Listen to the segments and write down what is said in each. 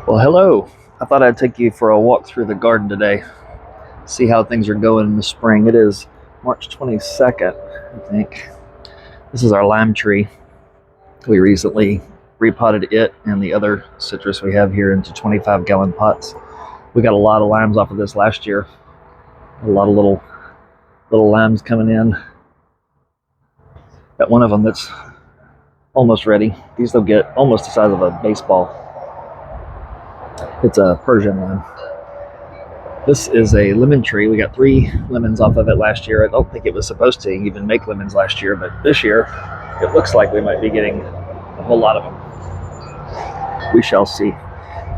Well, hello. I thought I'd take you for a walk through the garden today, see how things are going in the spring. It is March 22nd, I think. This is our lime tree. We recently repotted it and the other citrus we have here into 25-gallon pots. We got a lot of limes off of this last year. A lot of little limes coming in. Got one of them that's almost ready. These will get almost the size of a baseball. It's a Persian lime. This is a lemon tree. We got 3 lemons off of it last year. I don't think it was supposed to even make lemons last year, but this year it looks like we might be getting a whole lot of them. We shall see.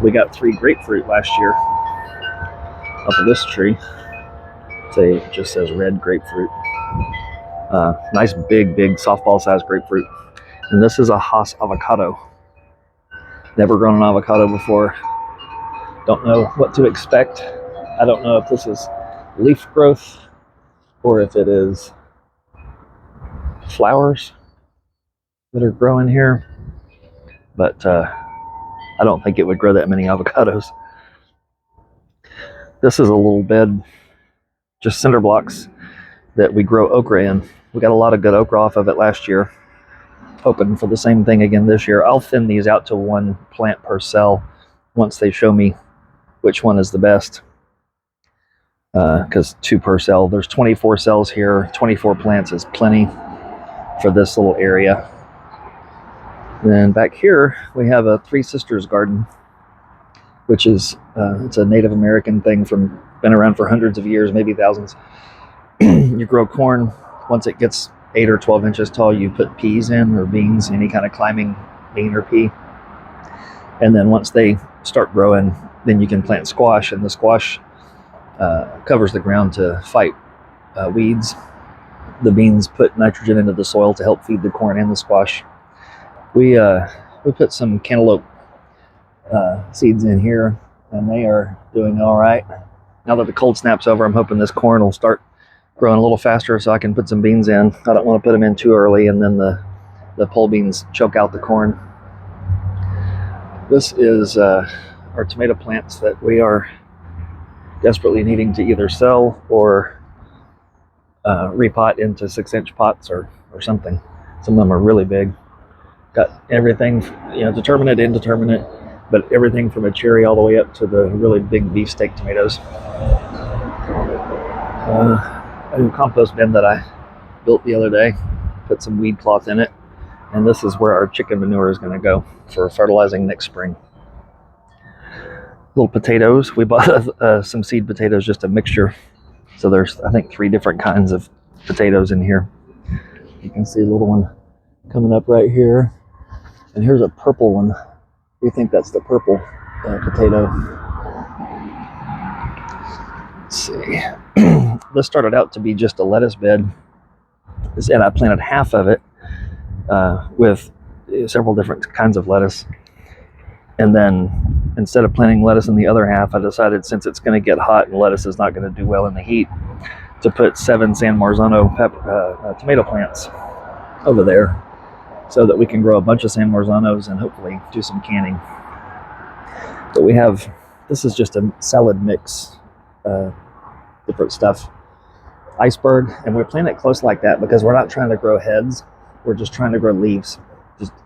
We got 3 grapefruit last year off of this tree. It just says red grapefruit. Nice big softball sized grapefruit. And this is a Haas avocado. Never grown an avocado before. Don't know what to expect. I don't know if this is leaf growth or if it is flowers that are growing here, but I don't think it would grow that many avocados. This is a little bed, just cinder blocks that we grow okra in. We got a lot of good okra off of it last year. Hoping for the same thing again this year. I'll thin these out to 1 plant per cell once they show me which one is the best. Because 2 per cell. There's 24 cells here. 24 plants is plenty for this little area. And then back here we have a Three Sisters garden, which is it's a Native American thing been around for hundreds of years, maybe thousands. You grow corn. Once it gets 8 or 12 inches tall, you put peas in, or beans, any kind of climbing bean or pea. And then once they start growing, then you can plant squash, and the squash covers the ground to fight weeds. The beans put nitrogen into the soil to help feed the corn and the squash. We put some cantaloupe seeds in here, and they are doing all right. Now that the cold snap's over, I'm hoping this corn will start growing a little faster so I can put some beans in. I don't want to put them in too early and then the pole beans choke out the corn. This is our tomato plants that we are desperately needing to either sell or repot into 6-inch pots or something. Some of them are really big. Got everything, determinate, indeterminate, but everything from a cherry all the way up to the really big beefsteak tomatoes. A new compost bin that I built the other day, put some weed cloth in it, and this is where our chicken manure is going to go for fertilizing next spring. Little potatoes. We bought some seed potatoes, just a mixture. So there's, I think, 3 different kinds of potatoes in here. You can see a little one coming up right here. And here's a purple one. We think that's the purple potato. Let's see. This started out to be just a lettuce bed. And I planted half of it with several different kinds of lettuce. And then instead of planting lettuce in the other half, I decided, since it's going to get hot and lettuce is not going to do well in the heat, to put 7 San Marzano tomato plants over there so that we can grow a bunch of San Marzanos and hopefully do some canning. But this is just a salad mix, different stuff. Iceberg, and we plant it close like that because we're not trying to grow heads. We're just trying to grow leaves.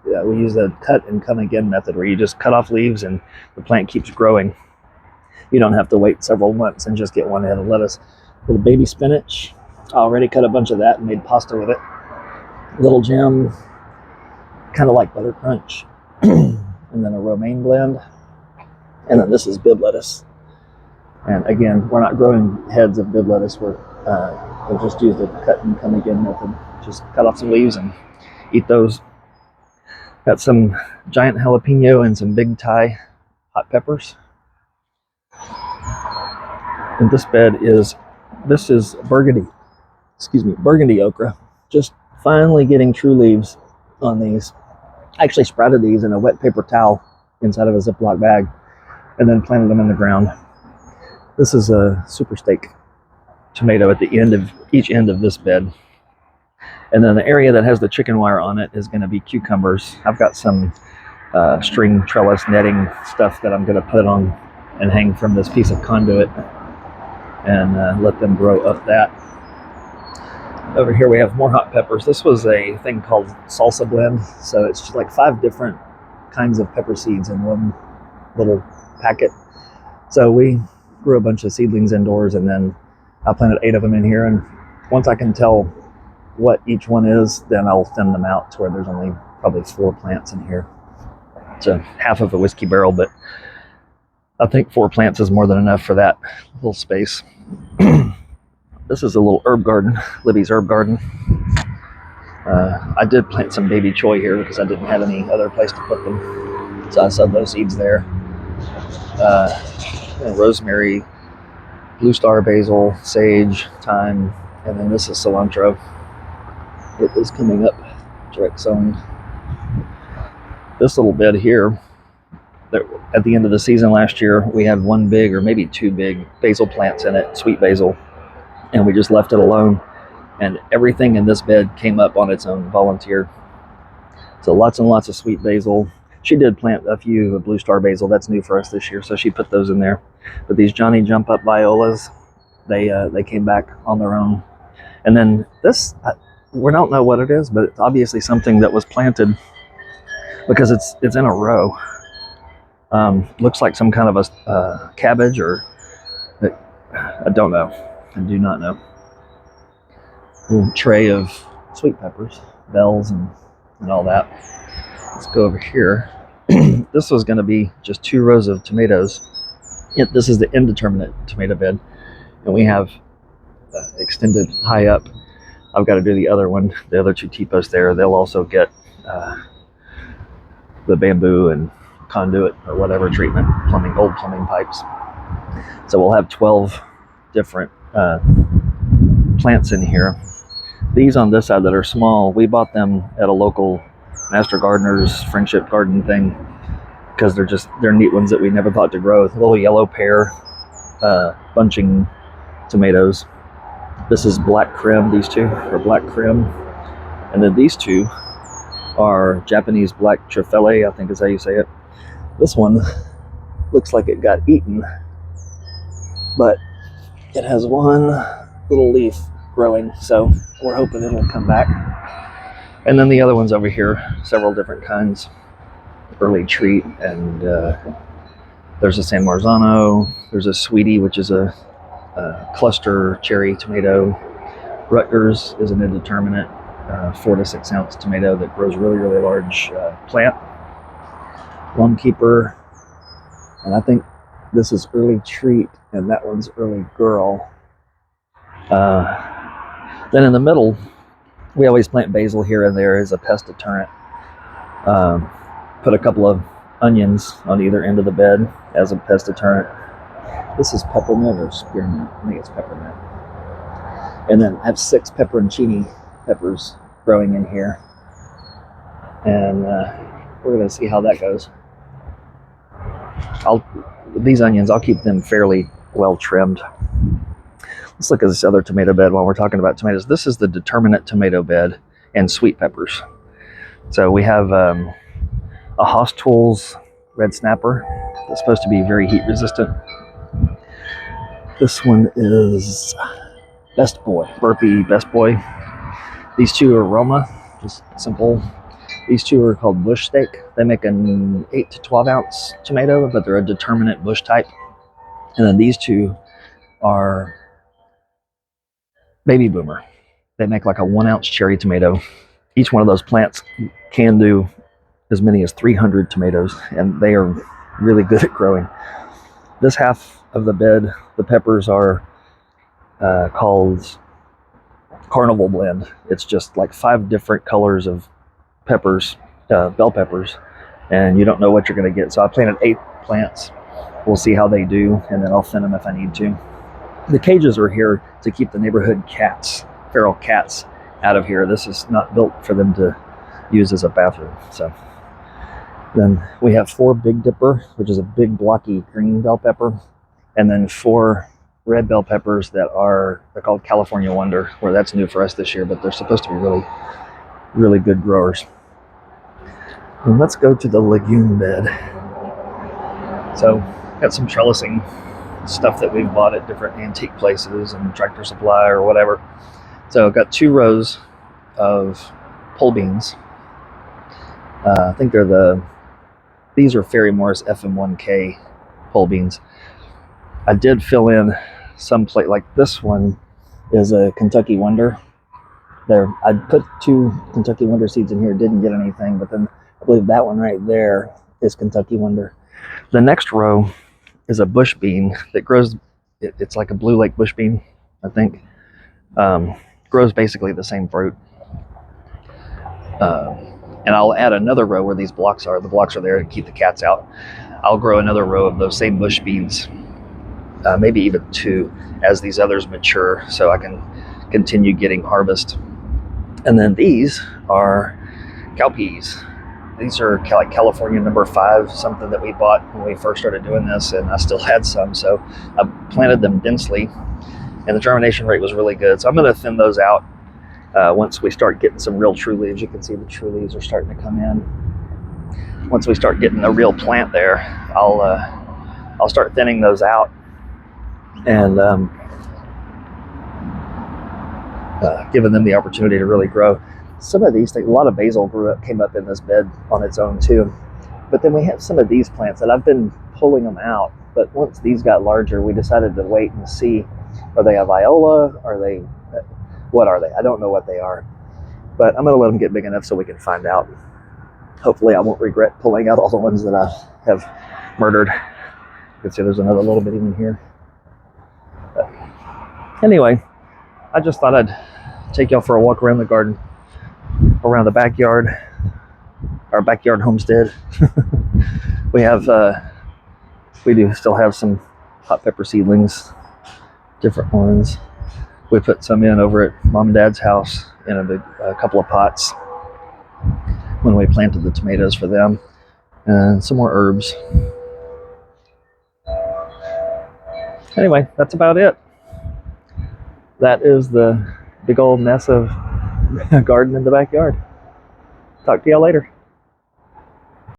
We use the cut and come again method, where you just cut off leaves and the plant keeps growing. You don't have to wait several months and just get one head of lettuce. Little baby spinach. I already cut a bunch of that and made pasta with it. Little gem, kind of like butter crunch. And then a romaine blend. And then this is bib lettuce. And again, we're not growing heads of bib lettuce. We'll just use the cut and come again method. Just cut off some leaves and eat those. Got some giant jalapeno and some big Thai hot peppers. And this is burgundy okra. Just finally getting true leaves on these. I actually sprouted these in a wet paper towel inside of a Ziploc bag and then planted them in the ground. This is a super steak tomato at the end of each end of this bed. And then the area that has the chicken wire on it is going to be cucumbers. I've got some string trellis netting stuff that I'm going to put on and hang from this piece of conduit and let them grow up that. Over here we have more hot peppers. This was a thing called salsa blend, so it's just like 5 different kinds of pepper seeds in one little packet. So we grew a bunch of seedlings indoors, and then I planted 8 of them in here, and once I can tell what each one is, then I'll thin them out to where there's only probably 4 plants in here. So half of a whiskey barrel, but I think 4 plants is more than enough for that little space. This is a little herb garden, Libby's herb garden. I did plant some baby choy here because I didn't have any other place to put them. So I sowed those seeds there. Rosemary, blue star basil, sage, thyme, and then this is cilantro. It is coming up direct sown. This little bed here, at the end of the season last year, we had 1 big or maybe 2 big basil plants in it, sweet basil, and we just left it alone. And everything in this bed came up on its own, volunteer. So lots and lots of sweet basil. She did plant a few blue star basil. That's new for us this year, so she put those in there. But these Johnny Jump Up violas, they came back on their own. And then this, we don't know what it is, but it's obviously something that was planted because it's in a row. Looks like some kind of a cabbage, or I don't know. I do not know. A little tray of sweet peppers, bells, and all that. Let's go over here. This was going to be just 2 rows of tomatoes. This is the indeterminate tomato bed, and we have extended high up. I've got to do the other one, the other 2 T-posts there. They'll also get the bamboo and conduit or whatever treatment, old plumbing pipes. So we'll have 12 different plants in here. These on this side that are small, we bought them at a local Master Gardener's friendship garden thing because they're neat ones that we never thought to grow. A little yellow pear, bunching tomatoes. This is black creme. These 2 are black creme, and then these 2 are Japanese black trufelle, I think is how you say it. This one looks like it got eaten, but it has 1 little leaf growing, so we're hoping it'll come back. And then the other ones over here, several different kinds. Early treat, and there's a San Marzano, there's a Sweetie, which is a cluster cherry tomato. Rutgers is an indeterminate 4 to 6 ounce tomato that grows really, really large plant. Plum Keeper, and I think this is Early Treat, and that one's Early Girl. Then in the middle, we always plant basil here and there as a pest deterrent. Put a couple of onions on either end of the bed as a pest deterrent. This is peppermint or spearmint. I think it's peppermint. And then I have 6 pepperoncini peppers growing in here. And we're going to see how that goes. These onions, I'll keep them fairly well trimmed. Let's look at this other tomato bed while we're talking about tomatoes. This is the determinate tomato bed and sweet peppers. So we have a Haas Tools red snapper that's supposed to be very heat resistant. This one is Best Boy, Burpee Best Boy. These 2 are Roma, just simple. These 2 are called Bush Steak. They make an 8 to 12 ounce tomato, but they're a determinate bush type. And then these 2 are Baby Boomer. They make like a 1 ounce cherry tomato. Each one of those plants can do as many as 300 tomatoes, and they are really good at growing. This half of the bed, the peppers are called Carnival Blend. It's just like 5 different colors of peppers, bell peppers, and you don't know what you're going to get. So I planted 8 plants. We'll see how they do, and then I'll thin them if I need to. The cages are here to keep the neighborhood cats, feral cats, out of here. This is not built for them to use as a bathroom. So then we have 4 Big Dipper, which is a big blocky green bell pepper, and then 4 red bell peppers they're called California Wonder, where that's new for us this year, but they're supposed to be really, really good growers. And let's go to the legume bed. So, got some trellising stuff that we've bought at different antique places and Tractor Supply or whatever. So I've got 2 rows of pole beans. I think these are Ferry Morris FM1K pole beans. I did fill in some plate, like this one is a Kentucky Wonder. There, I put 2 Kentucky Wonder seeds in here, didn't get anything, but then I believe that one right there is Kentucky Wonder. The next row is a bush bean that grows, it's like a Blue Lake bush bean, I think. Grows basically the same fruit. And I'll add another row where these blocks are. The blocks are there to keep the cats out. I'll grow another row of those same bush beans, maybe even 2, as these others mature, so I can continue getting harvest. And then these are cowpeas. These are like California number 5, something that we bought when we first started doing this, and I still had some, so I planted them densely, and the germination rate was really good. So I'm going to thin those out once we start getting some real true leaves. You can see the true leaves are starting to come in. Once we start getting a real plant there, I'll start thinning those out and giving them the opportunity to really grow. Some of these things, a lot of basil came up in this bed on its own too. But then we have some of these plants that I've been pulling them out. But once these got larger, we decided to wait and see. Are they a viola? What are they? I don't know what they are. But I'm going to let them get big enough so we can find out. Hopefully I won't regret pulling out all the ones that I have murdered. You can see there's another little bitty one here. But anyway, I just thought I'd take y'all for a walk around the garden, around the backyard, our backyard homestead. We do still have some hot pepper seedlings, different ones. We put some in over at Mom and Dad's house in a couple of pots when we planted the tomatoes for them, and some more herbs. Anyway, that's about it. That is the big old mess of garden in the backyard. Talk to y'all later.